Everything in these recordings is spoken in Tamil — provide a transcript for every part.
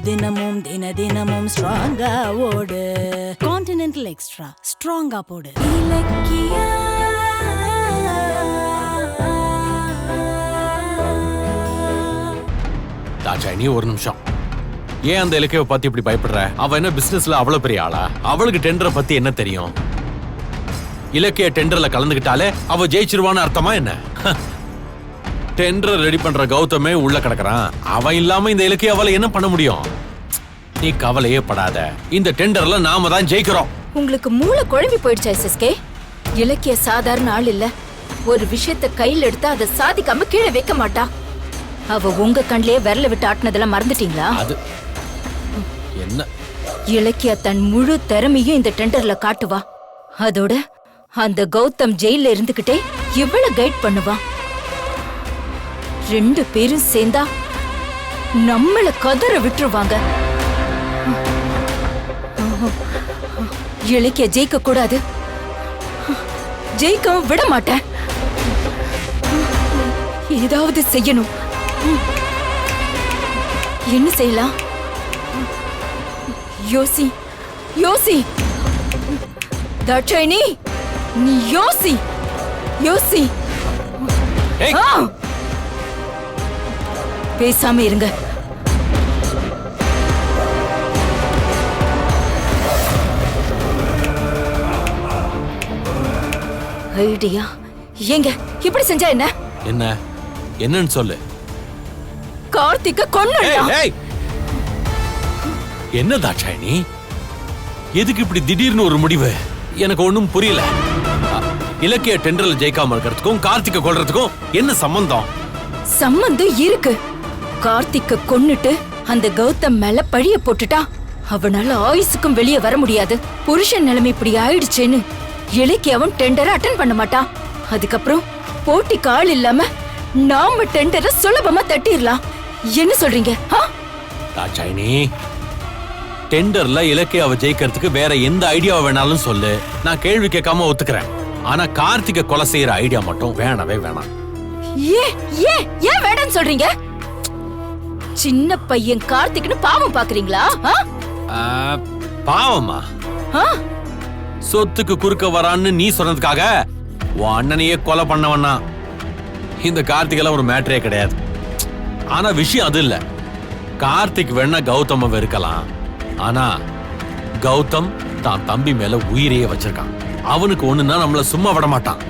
தினமும் தினமும் ஸ்ட்ராங்கா ஓடு. கான்டினென்டல் எக்ஸ்ட்ரா ஸ்ட்ராங்கா போடு. இலக்கியா தாட்சாயினி ஒரு நிமிஷம். ஏன் அந்த இலக்கிய பத்தி இப்படி பயப்படுற? அவ என்ன பிசினஸ்ல அவ்வளவு பெரிய ஆளா? அவளுக்கு டெண்டரை பத்தி என்ன தெரியும்? இலக்கிய டெண்டர்ல கலந்துகிட்டாலே அவ ஜெயிச்சிருவான்னு அர்த்தமா என்ன? டெண்டர் ரெடி பண்ற கௌதமே உள்ள கிடக்குறான். அவன் இல்லாம இந்த இலக்கிய அவளை என்ன பண்ண முடியும்? நீ கவலையே படாத, இந்த டெண்டர்ல நாம தான் ஜெயிக்கிறோம். உங்களுக்கு மூளை குழம்பி போயிடுச்சா எஸ்எஸ்கே? இலக்கிய சாதாரண ஆள் இல்ல. ஒரு விஷயத்தை கையில் எடுத்து அதை சாதிக்காம கீழே வைக்க மாட்டா. அவ உங்க கண்ணிலேயே விரல விட்டு ஆட்டினதெல்லாம் மறந்துட்டீங்களா? அது என்ன? இலக்கிய தன் முழு திறமையும் இந்த டெண்டர்ல காட்டுவா. அதோட அந்த கௌதம் ஜெயில இருந்துகிட்டே இவ்வளவு கைட் பண்ணுவா. ரெண்டு பேரும் சேர்ந்தா நம்மள கதற விட்டுருவாங்க. இலக்கிய ஜெயிக்க கூடாது, ஜெயிக்கவும் விட மாட்டேன். ஏதாவது செய்யணும். என்ன செய்யலாம்? யோசி யோசி தாட்சாயினி, நீ யோசி யோசி. பேசாம இருங்க. ஐடியா ஏங்க இப்படி செஞ்சா என்ன? என்ன என்னன்னு சொல்லு. கார்த்திக்க கொன்னுடலாம். என்ன தாட்சாயினி, எதுக்கு இப்படி திடீர்னு ஒரு முடிவு? எனக்கு ஒண்ணும் புரியல. இலக்கிய டெண்டர்ல ஜெயிக்காம இருக்கிறதுக்கும் கார்த்திக்க கொல்றதுக்கும் என்ன சம்பந்தம்? சம்பந்தம் இருக்கு. கார்த்திக்க கொன்னுட்டு அந்த கௌதம் மேல பழிய போட்டுட்டா அவனால ஆயுசுக்கும் வெளியே வர முடியாது. புருஷன் நிலைமை இப்படி ஆயிடுச்சேன்னு இலக்கியவன் டெண்டரை அட்டன் பண்ண மாட்டான். அதுக்கப்புறம் போட்டிக்கு ஆள் இல்லாம நாம டெண்டரை சுலபமா தட்டிடலாம். என்ன சொல்றீங்க? தாட்சாயினி, டெண்டர்ல இலக்கியாவை ஜெயிக்கிறதுக்கு வேற எந்த ஐடியாவை வேணாலும் சொல்லு, நான் கேள்வி கேட்காம ஒத்துக்கிறேன். ஆனா கார்த்திகை கொலை செய்யற ஐடியா மட்டும் வேணவே வேணாம். ஏன் வேண்டாம்னு சொல்றீங்க? சின்ன பையன் கார்த்திக்னு பாவம் பாக்குறீங்களா? பாவமா? சொத்துக்கு குறுக்க வரான்னு நீ சொன்னதுக்காக உன் அண்ணனையே கொலை பண்ணவனா? இந்த கார்த்திகெல்லாம் ஒரு மேட்டரே கிடையாது. ஆனா விஷயம் அது இல்ல. கார்த்திக் வேணா கௌதம வெறுக்கலாம், ஆனா கௌதம் தான் தம்பி மேல உயிரையே வச்சிருக்கான். அவனுக்கு ஒண்ணுன்னா நம்மள சும்மா விட மாட்டான்.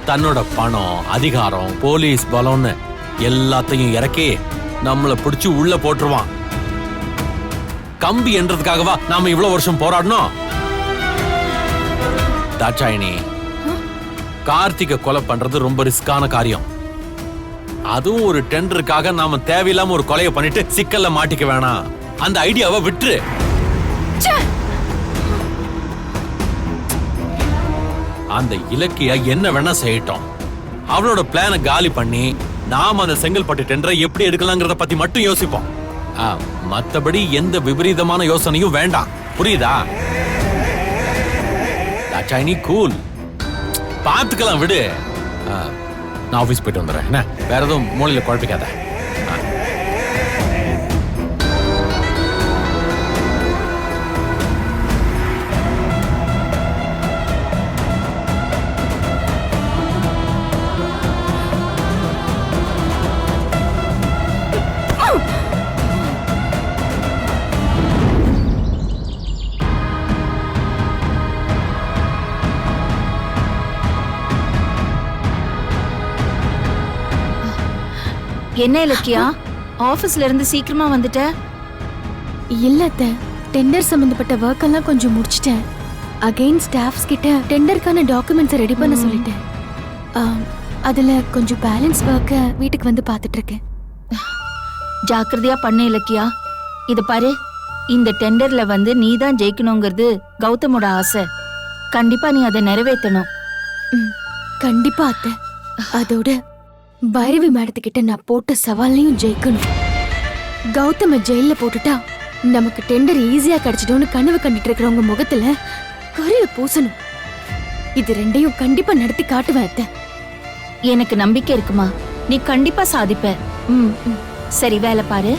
தன்னோட பணம், அதிகாரம், போலீஸ் பலம்னு எல்லாத்தையும் இறக்கி நம்மள பிடிச்சு உள்ள போட்டுருவான். கம்பி என்றதுக்காகவா நாம இவ்வளவு வருஷம் போராடணும்? தாட்சாயினி, கார்த்திகை கொலை பண்றது ரொம்ப ரிஸ்கான காரியம். அதுவும் ஒரு டெண்டருக்காக நாம தேவையில்லாம ஒரு கொலையை பண்ணிட்டு சிக்கல்ல மாட்டிக்க வேணாம். அந்த ஐடியாவை விட்டுரு. அந்த இலக்கிய என்ன வேணா செய்யட்டும். அவளோட பிளான காலி பண்ணி நாம அந்த செங்கல்பட்டு டெண்டரை எப்படி எடுக்கலாங்கிறத பத்தி மட்டும் யோசிப்போம். மத்தபடி எந்த விபரீதமான யோசனையும் வேண்டாம். புரியுதா? தாட்சாயினி, கூல். பாத்துக்கலாம், விடு. நான் ஆபீஸ் போயிட்டு வந்துடுறேன். என்ன வேற எதுவும் மூளையில குழப்பிக்காத. என்ன இலக்கியா, ஆபீஸ்ல இருந்து சீக்கிரமா வந்துட்ட? இல்ல அத்தை, டெண்டர் சம்பந்தப்பட்ட ஒர்க் எல்லாம் கொஞ்சம் முடிச்சிட்டேன். அகைன் ஸ்டாஃப்ஸ் கிட்ட டெண்டருக்கான டாக்குமெண்ட்ஸை ரெடி பண்ண சொல்லிட்டேன். அதுல கொஞ்சம் பேலன்ஸ் ஒர்க்க வீட்டுக்கு வந்து பார்த்துட்டு இருக்கேன். ஜாக்கிரதையா பண்ண இலக்கியா. இது பாரு, இந்த டெண்டர்ல வந்து நீ தான் ஜெயிக்கணுங்கிறது கௌதமோட ஆசை. கண்டிப்பா நீ அதை நிறைவேற்றணும். கண்டிப்பா அத்தை. அதோட பைரவி மேடத்துக்கிட்ட நான் போட்ட சவாலையும் ஜெயிக்கணும். கௌதம ஜெயில போட்டுட்டா நமக்கு டெண்டர் ஈஸியா கிடைச்சிடும்னு கனவு கண்டுட்டு இருக்கிறவங்க முகத்துல கரிய பூசணும். இது ரெண்டையும் கண்டிப்பா நடத்தி காட்டுவேன் அத்தை. எனக்கு நம்பிக்கை இருக்குமா, நீ கண்டிப்பா சாதிப்ப. சரி, வேலை பாரு.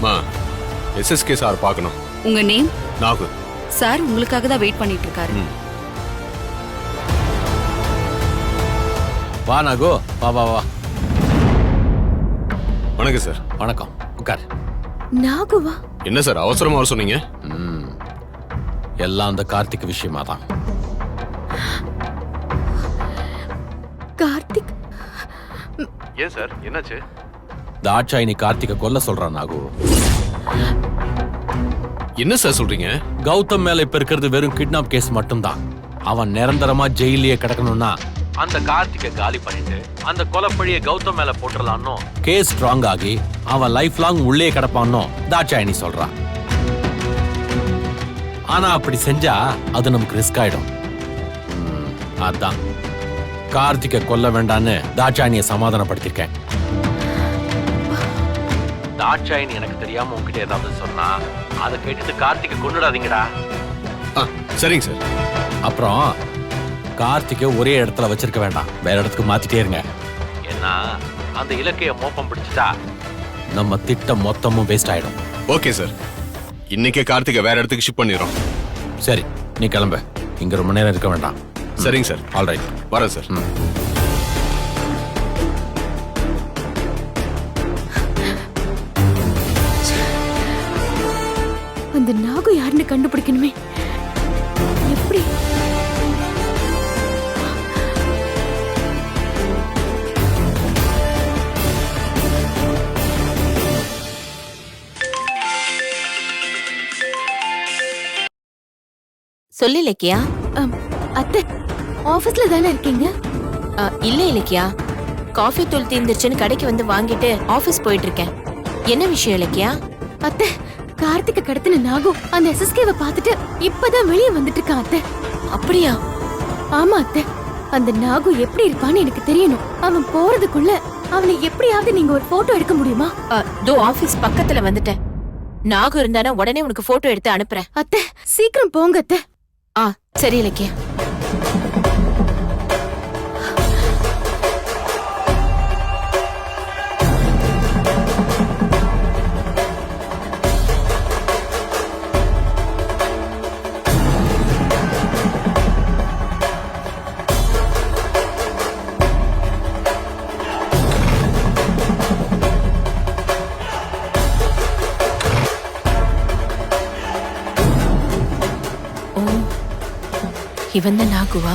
மா எஸ்எஸ்கே சார் பார்க்கணும். உங்க நேம்? நாகு. சார் உங்களுக்காக தான் வெயிட் பண்ணிட்டு இருக்காரு. வா நாகோ, வா வா வா. வணக்கம் சார். வணக்கம், உட்கார். நாகுவா? என்ன சார் அவசரமா வர சொன்னீங்க? எல்லாம் அந்த கார்த்திக் விஷயமா தான். கார்த்திக்? ஏன் சார் என்னாச்சு? தாட்சாயினி கார்த்திகை கொல்ல சொல்றான் நாகு. என்ன சார் சொல்றீங்க? கௌதம் மேல இப்ப இருக்கிறது வெறும் கிட்னாப் கேஸ் மட்டும்தான். அவன் நிரந்தரமா ஜெயிலே கிடக்கணும்னா அந்த கார்த்திகை காலி பண்ணிட்டு அந்த கொலைப்பழிய கௌதம் மேல போட்டுடலான்னு கேஸ் ஸ்ட்ராங் ஆகி அவன் லைஃப் லாங் உள்ளே கிடப்பான்னு தாட்சாயினி சொல்றான். ஆனா அப்படி செஞ்சா அது நமக்கு ரிஸ்க் ஆயிடும். அதான் கார்த்திகை கொல்ல வேண்டான்னு தாட்சாயினியை சமாதானப்படுத்திருக்கேன். தாட்சாயினி எனக்கு தெரியாம உங்ககிட்ட ஏதாவது சொன்னா அதை கேட்டுட்டு கார்த்திகை கொன்னுடாதீங்கடா. சரிங்க சார். அப்புறம் கார்த்திகை ஒரே இடத்துல வச்சிருக்க வேண்டாம், வேற இடத்துக்கு மாத்திட்டே இருங்க. ஏன்னா அந்த இலக்கைய மோப்பம் பிடிச்சிட்டா நம்ம திட்டம் மொத்தமும் வேஸ்ட் ஆயிடும். ஓகே சார், இன்னைக்கே கார்த்திகை வேற இடத்துக்கு ஷிஃப்ட் பண்ணிடுறோம். சரி, நீ கிளம்பு, இங்க ரொம்ப நேரம் இருக்க வேண்டாம். சரிங்க சார். ஆல்ரைட், வரேன் சார். அந்த நாகு யாருன்னு கண்டுபிடிக்கணுமே. எப்படி? சொல்லு இலக்கியா. அத்தை, ஆபீஸ்ல தானே இருக்கீங்க? இல்ல இலக்கியா, காஃபி தூள் தீர்ந்துச்சுன்னு கடைக்கு வந்து வாங்கிட்டு ஆபீஸ் போயிட்டு இருக்கேன். என்ன விஷயம் இலக்கியா? அத்தை, கார்த்திகை கடத்தின நாகு அந்த எஸ்எஸ்கேவை பார்த்துட்டு இப்பதான் வெளியே வந்துட்டு இருக்கான் அத்தை. அப்படியா? ஆமா அத்தை, அந்த நாகு எப்படி இருப்பான்னு எனக்கு தெரியணும். அவன் போறதுக்குள்ள அவனை எப்படியாவது நீங்க ஒரு போட்டோ எடுக்க முடியுமா? தோ ஆபீஸ் பக்கத்துல வந்துட்டேன். நாகு இருந்தானா உடனே உனக்கு போட்டோ எடுத்து அனுப்புறேன். அத்தை, சீக்கிரம் போங்க அத்தை. சரி இலக்கியா. இவன் தான் நாகுவா?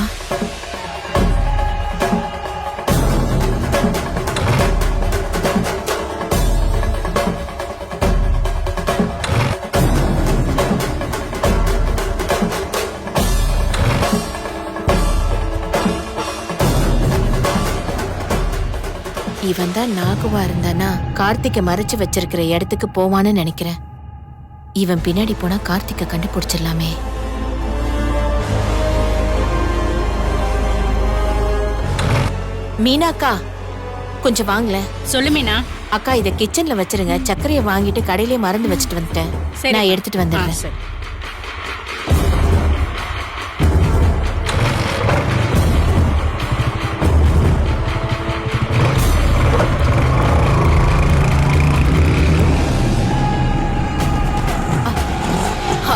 இவன் தான் நாகுவா இருந்தானா கார்த்திகை மறைச்சு வச்சிருக்கிற இடத்துக்கு போவான்னு நினைக்கிறேன். இவன் பின்னாடி போனா கார்த்திகை கண்டுபிடிச்சிடலாமே. மீனாக்கா, கொஞ்சம் வாங்கல. சொல்லு மீனா. அக்கா, இத கிச்சன்ல வச்சிருங்க. சர்க்கரையை வாங்கிட்டு கடையிலே மறந்து வச்சுட்டு வந்துட்டேன். நான் எடுத்துட்டு வந்துடுறேன். சரி.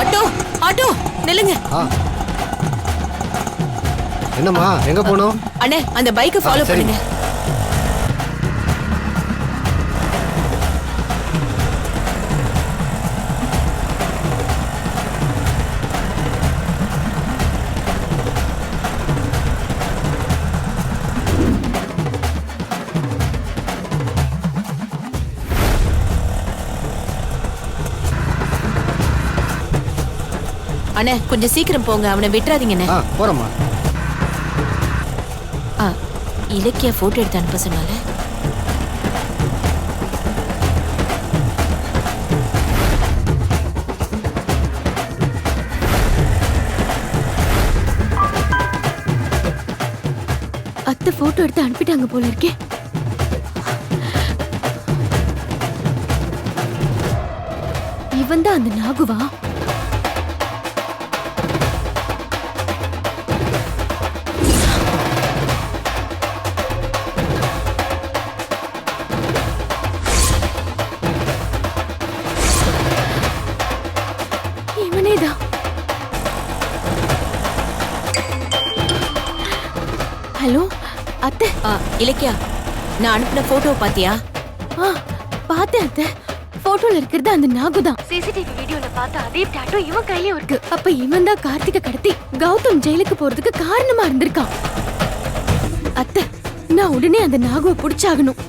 ஆட்டோ ஆட்டோ நில்லுங்க. என்னம்மா, எங்க போனோம்? அண்ணே, அந்த பைக்கை ஃபாலோ பண்ணுங்க. அண்ணே, கொஞ்சம் சீக்கிரம் போங்க, அவனை விட்டுறாதீங்கண்ணே. போறோம்மா. இலக்கியா போட்டோ எடுத்து அனுப்ப சொன்னால. அத்தை போட்டோ எடுத்து அனுப்பிட்டாங்க போல இருக்கே. இவன் தான் அந்த நாகுவா? அத்தை. இலக்கியா, நான் அனுப்பின போட்டோ பாத்தியா? பார்த்தேன் அத்தை. போட்டோல இருக்கிறது அந்த நாகுதான். சிசிடிவி வீடியோல பார்த்த அதே டாட்டோ இவன் கையிலயும் இருக்கு. அப்ப இவன் தான் கார்த்திகை கடத்தி கௌதம் ஜெயிலுக்கு போறதுக்கு காரணமா இருந்திருக்கான். அத்தை, நான் உடனே அந்த நாகுவை புடிச்சாகணும்.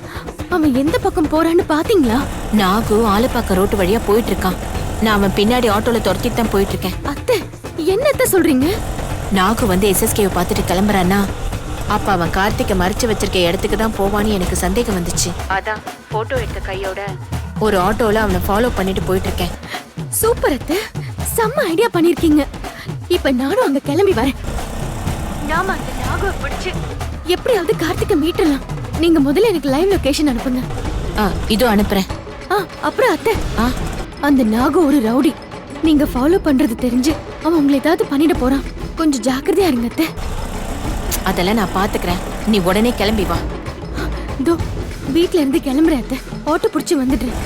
அவன் எந்த பக்கம் போறான்னு பாத்தீங்களா? நாகு ஆலப்பாக்கம் ரோட்டு வழியா போயிட்டு இருக்கான். நான் அவன் பின்னாடி ஆட்டோல துரத்திட்டு தான் போயிட்டு இருக்கேன். அத்தை, என்னத்த சொல்றீங்க? நாகு வந்து எஸ்எஸ்கேவை பார்த்துட்டு கிளம்புறான்னா அப்ப அவன் கார்த்திகை மறைச்சு வச்சிருக்க இடத்துக்கு தான் போவான்னு எனக்கு சந்தேகம் வந்துச்சு. அதான் போட்டோ எடுத்த கையோட ஒரு ஆட்டோல அவனை ஃபாலோ பண்ணிட்டு போயிட்டு இருக்கேன். சூப்பர் அத்தை, செம்ம ஐடியா பண்ணிருக்கீங்க. இப்ப நானும் அங்க கிளம்பி வரேன். நாம அந்த நாகுவை பிடிச்சு எப்படியாவது கார்த்திகை மீட்டலாம். நீங்க முதல்ல எனக்கு லைவ் லொகேஷன் அனுப்புங்க. இதோ அனுப்புறேன். அப்புறம் அத்தை, அந்த நாகு ஒரு ரவுடி. நீங்க ஃபாலோ பண்றது தெரிஞ்சு அவன் உங்களை ஏதாவது பண்ணிட போறான். கொஞ்சம் ஜாக்கிரதையா இருங்க அத்தை. அதெல்லாம் நான் பாத்துக்கிறேன். நீ உடனே கிளம்பி வா. இதோ வீட்ல இருந்து கிளம்புறேன் அத்தை. ஆட்டோ பிடிச்சி வந்துடுறேன்.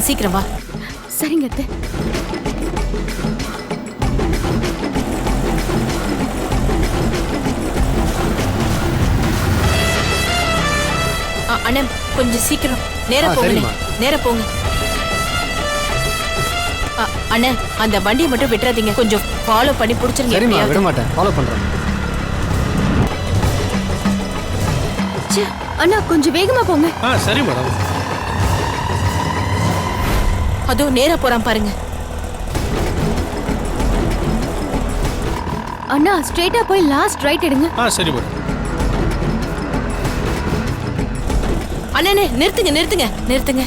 சீக்கிரம் வா. சரிங்க அத்தை. அண்ணன் கொஞ்சம் சீக்கிரம். நேரா போங்க, சரிம்மா. நேரா போங்க. அண்ணன் அந்த வண்டியை மட்டும் விட்டுறாதீங்க. கொஞ்சம் ஃபாலோ பண்ணி புடிச்சிருங்க. சரிம்மா, எப்படியாவது. விட மாட்டேன், ஃபாலோ பண்றேன். ச்சே, அண்ணா கொஞ்சம் வேகமா போங்க. சரி மேடம். அதோ நேரா போறான் பாருங்க. அண்ணா ஸ்ட்ரைட்டா போய் லாஸ்ட் ரைட் எடுங்க. சரி மேடம். அண்ணனே நிறுத்துங்க, நிறுத்துங்க, நிறுத்துங்க.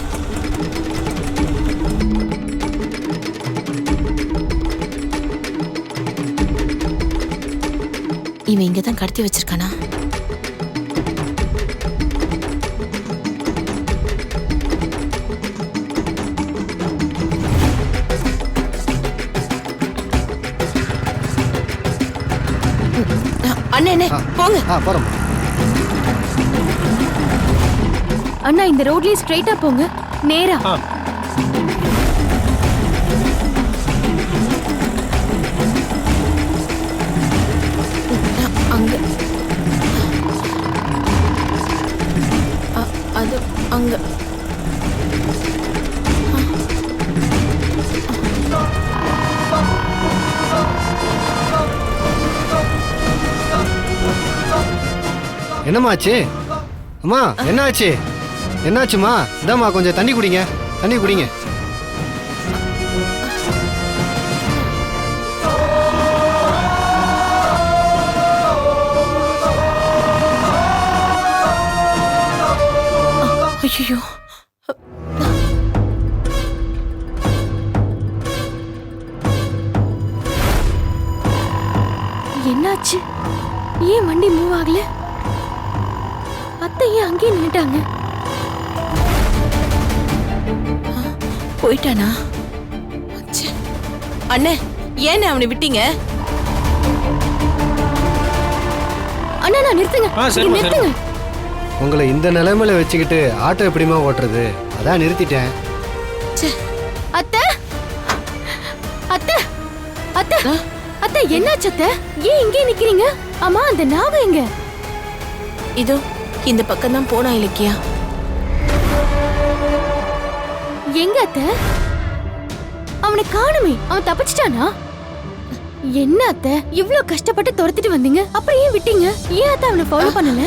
இவன் இங்கதான் கடத்தி வச்சிருக்கானா? அண்ணே போங்க. போறோம். அண்ணா இந்த ரோட்லயே ஸ்ட்ரைட்டா போங்க, நேரா. அங்க அது அங்க. என்னம்மா ஆச்சு? அம்மா என்ன ஆச்சு? என்னாச்சுமா? இந்தாம்மா கொஞ்சம் தண்ணி குடிங்க, தண்ணி குடிங்க. ஐயோ, என்னாச்சு? ஏன் வண்டி மூவ் ஆகல? அத்தை ஏன் அங்கேயே நின்னுட்டாங்க? போயிட்டானா? ச்சே. அண்ணே ஏன்னு அவனை விட்டீங்க? அண்ணா நான் நிறுத்துங்க, சரிம்மா, இங்க நிறுத்துங்க. உங்களை இந்த நிலைமையில வச்சுக்கிட்டு ஆட்டோ எப்படிமா ஓட்டுறது? அதான் நிறுத்திட்டேன். அத்தை, அத்தை, அத்தை, அத்தை என்னாச்சு அத்தை? ஏன் இங்கே நிக்கிறீங்க? ஆமா அந்த நாகு எங்க? இதோ இந்த பக்கம் தான் போனா இலக்கியா. எங்க அத்தை? அவனை காணுமே. அவன் தப்பிச்சிட்டானா? என்ன அத்தை இவ்ளோ கஷ்டப்பட்டு துரத்திட்டு வந்தீங்க, அப்புறம் ஏன் விட்டீங்க? ஏன் அத்தை அவனை ஃபாலோ பண்ணல?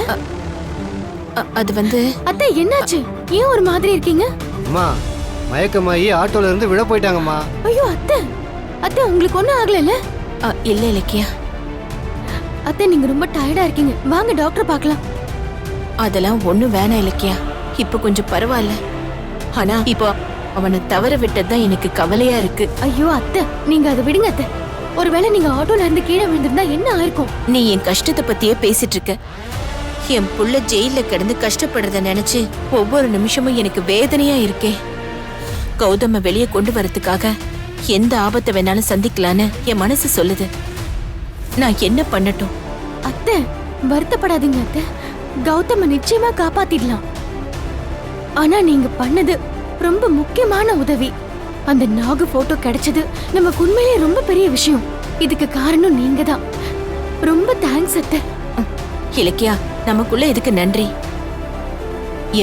அது வந்து அத்தை என்னாச்சு? ஏன் ஒரு மாதிரி இருக்கீங்க? அம்மா மயக்கமாயி ஆட்டோல இருந்து விழ போயிட்டாங்கம்மா. ஐயோ அத்தை, அத்தை உங்களுக்கு ஒண்ணும் ஆகலைல்ல? இல்ல இலக்கியா. அத்தை நீங்க ரொம்ப டயர்டா இருக்கீங்க, வாங்க டாக்டர் பார்க்கலாம். அதெல்லாம் ஒண்ணும் வேணாம் இலக்கியா. இப்ப கொஞ்சம் பரவாயில்ல. ஆனா இப்போ அவனை தவற விட்டதுதான் எனக்கு கவலையா இருக்கு. ஐயோ அத்தை நீங்க அதை விடுங்க அத்தை. ஒருவேளை நீங்க ஆட்டோல இருந்து கீழே விழுந்திருந்தா என்ன ஆயிருக்கும்? நீ என் கஷ்டத்தை பத்தியே பேசிட்டு இருக்க. என் புள்ள ஜெயில கிடந்து கஷ்டப்படுறத நினைச்சு ஒவ்வொரு நிமிஷமும் எனக்கு வேதனையா இருக்கே. கௌதம வெளியே கொண்டு வரதுக்காக எந்த ஆபத்தை வேணாலும் சந்திக்கலான்னு என் மனசு சொல்லுது. நான் என்ன பண்ணட்டும்? அத்தை வருத்தப்படாதீங்க அத்தை, கௌதம நிச்சயமா காப்பாத்திடலாம். ஆனா நீங்க பண்ணது ரொம்ப முக்கியமான உதவி. அந்த நாகு போட்டோ கிடைச்சது நமக்கு உண்மையிலேயே ரொம்ப பெரிய விஷயம். இதுக்கு காரணம் நீங்க தான். ரொம்ப தேங்க்ஸ் அத்தை. இலக்கியா, நமக்குள்ள இதுக்கு நன்றி.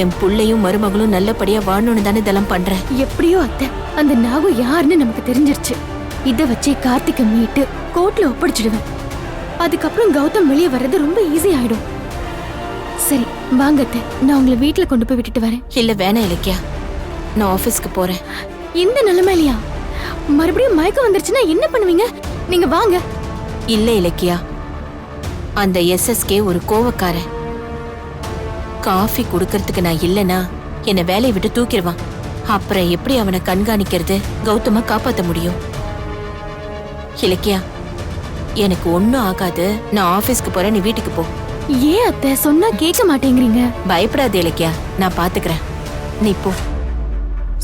என் புள்ளையும் மருமகளும் நல்லபடியா வாழணும்னு தானே இதெல்லாம் பண்றேன். எப்படியோ அத்தை, அந்த நாகு யாருன்னு நமக்கு தெரிஞ்சிருச்சு. இத வச்சே கார்த்திகை மீட்டு கோர்ட்ல ஒப்படைச்சிடுவேன். அதுக்கப்புறம் கௌதம் வெளியே வர்றது ரொம்ப ஈஸி ஆயிடும். சரி வாங்க அத்தை, நான் உங்களை வீட்டுல கொண்டு போய் விட்டுட்டு வரேன். இல்ல வேணாம் இலக்கியா, நான் ஆபீஸ்க்கு போறேன். இந்த நிலைமையிலயா? மறுபடியும் மயக்கம் வந்துருச்சுன்னா என்ன பண்ணுவீங்க? நீங்க வாங்க. இல்ல இலக்கியா, அந்த எஸ்எஸ்கே ஒரு கோவக்காரன். காஃபி குடுக்கறதுக்கு நான் இல்லனா என்ன வேலையை விட்டு தூக்கிடுவான். அப்புறம் எப்படி அவனை கண்காணிக்கிறது, கௌதம காப்பாத்த முடியும்? இலக்கியா, எனக்கு ஒண்ணும் ஆகாது. நான் ஆபீஸ்க்கு போறேன், நீ வீட்டுக்கு போ. ஏன் அத்தை சொன்னா கேட்க மாட்டேங்கிறீங்க? பயப்படாத இலக்கியா, நான் பாத்துக்கிறேன். நீ போ.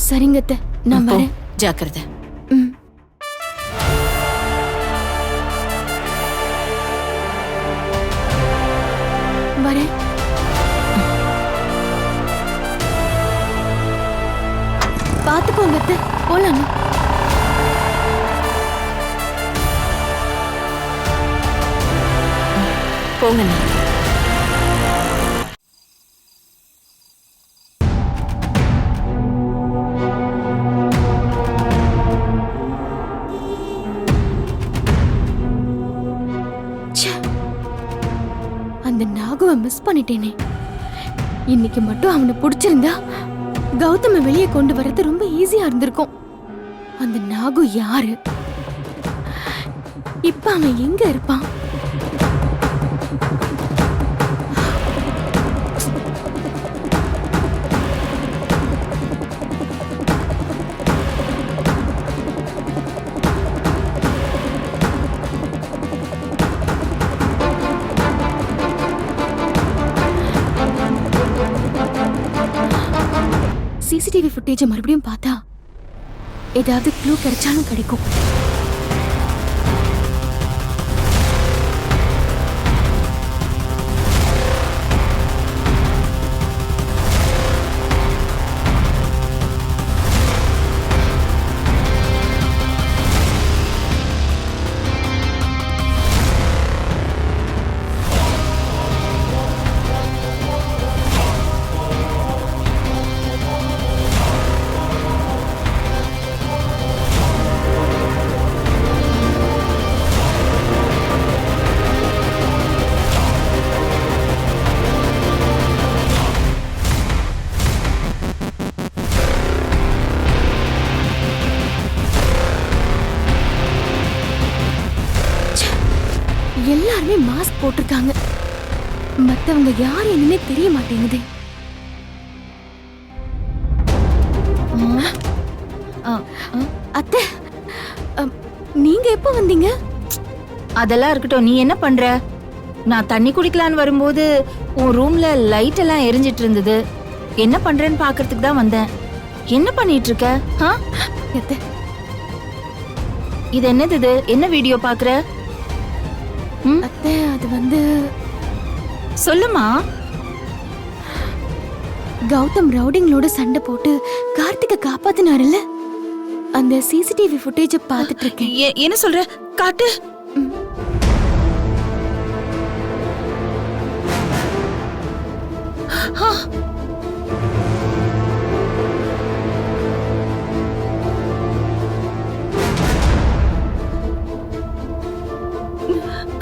சரிங்க அத்தை, நான் போ. வரேன். ஜாக்கிரதை. ம். வரேன். பாத்துக்கோங்க அத்தை, போலாம். போங்க நீ. அந்த நாகுவை மிஸ் பண்ணிட்டேனே. இன்னைக்கு மட்டும் அவனை பிடிச்சிருந்தா கௌதம வெளியே கொண்டு வரது ரொம்ப ஈஸியா இருந்திருக்கும். அந்த நாகு யாரு? இப்ப அவன் எங்க இருப்பான்? சிசிடிவி ஃபுட்டேஜ் மறுபடியும் பார்த்தா ஏதாவது க்ளூ கிடைச்சாலும் கிடைக்கும். எல்லாருமே மாஸ்க் போட்டிருக்காங்க. மத்தவங்க யார் என்னன்னே தெரிய மாட்டேங்குது. அத்தை, நீங்க எப்ப வந்தீங்க? அதெல்லாம் இருக்கட்டும், நீ என்ன பண்ற? நான் தண்ணி குடிக்கலான்னு வரும்போது உன் ரூம்ல லைட் எல்லாம் எரிஞ்சிட்டு இருந்தது. என்ன பண்றேன்னு பாக்குறதுக்கு தான் வந்தேன். என்ன பண்ணிட்டு இருக்க? அத்தை, இது என்னது? இது என்ன வீடியோ பாக்குற? அத்தை, அது வந்து சொல்லுமா. கௌதம் ரவுடிங்களோட சண்டை போட்டு கார்த்திகை காப்பாத்தினாருல்ல, அந்த சிசிடிவி ஃபுட்டேஜ பார்த்துட்டு இருக்கேன். என்ன சொல்ற? காட்டு.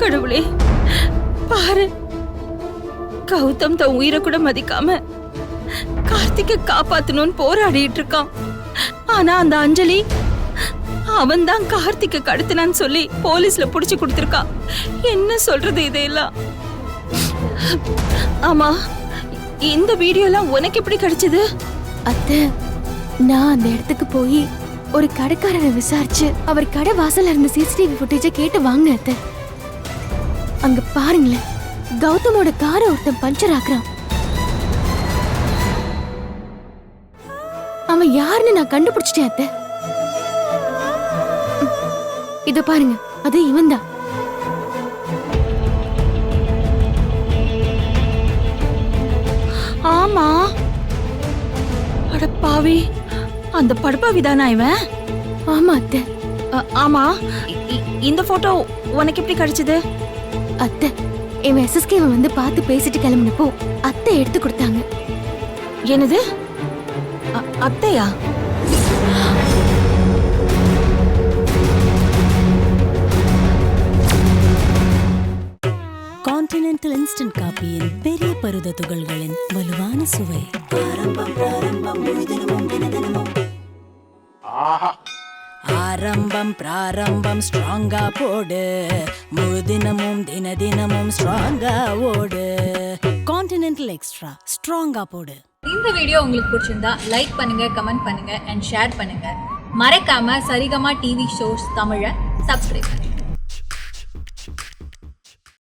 கடவுளே பாரு, கௌதம் தன் உயிரை கூட மதிக்காம கார்த்திகை காப்பாத்தணும்னு போராடிட்டு இருக்கான். ஆனா அந்த அஞ்சலி அவன் தான் கார்த்திகை கடத்தினான்னு சொல்லி போலீஸ்ல புடிச்சு கொடுத்திருக்கா. என்ன சொல்றது இதையெல்லாம்? ஆமா, இந்த வீடியோ எல்லாம் உனக்கு எப்படி கிடைச்சது? அத்தை, நான் அந்த இடத்துக்கு போய் ஒரு கடைக்காரரை விசாரிச்சு அவர் கடை வாசல்ல இருந்த சிசிடிவி ஃபுட்டேஜ கேட்டு வாங்கினேன் அத்தை. அங்க பாருங்களேன், கௌதமோட காரை ஒருத்தன் பஞ்சர் ஆக்குறான். அவன் யாருன்னு நான் கண்டுபிடிச்சிட்டேன் அத்தை. இத பாருங்க, அது இவன்தான். ஆமா, அட பாவி, அந்த படுபாவிதானா இவன்? ஆமா அத்தை. ஆமா, இந்த போட்டோ உனக்கு எப்படி கிடைச்சது? அத்தை, இவன் எஸ்எஸ்கேவை வந்து பார்த்து பேசிட்டு கிளம்பினப்போ அத்தை எடுத்து கொடுத்தாங்க. என்னது அத்தையா? கான்டினென்டல் இன்ஸ்டன்ட் காப்பியின் பெரிய பருத துகள்களின் வலுவான சுவை. ஆரம்பம் பிராரம்பம் ஸ்ட்ராங்கா போடு, முழு தினமும் தினமும் ஸ்ட்ராங்கா ஓடு. கான்டினென்டல் எக்ஸ்ட்ரா ஸ்ட்ராங்கா போடு. இந்த வீடியோ உங்களுக்கு பிடிச்சிருந்தா லைக் பண்ணுங்க, கமெண்ட் பண்ணுங்க அண்ட் ஷேர் பண்ணுங்க. மறக்காம சரிகமா டிவி ஷோஸ் தமிழை சப்ஸ்கிரைப் பண்ணுங்க.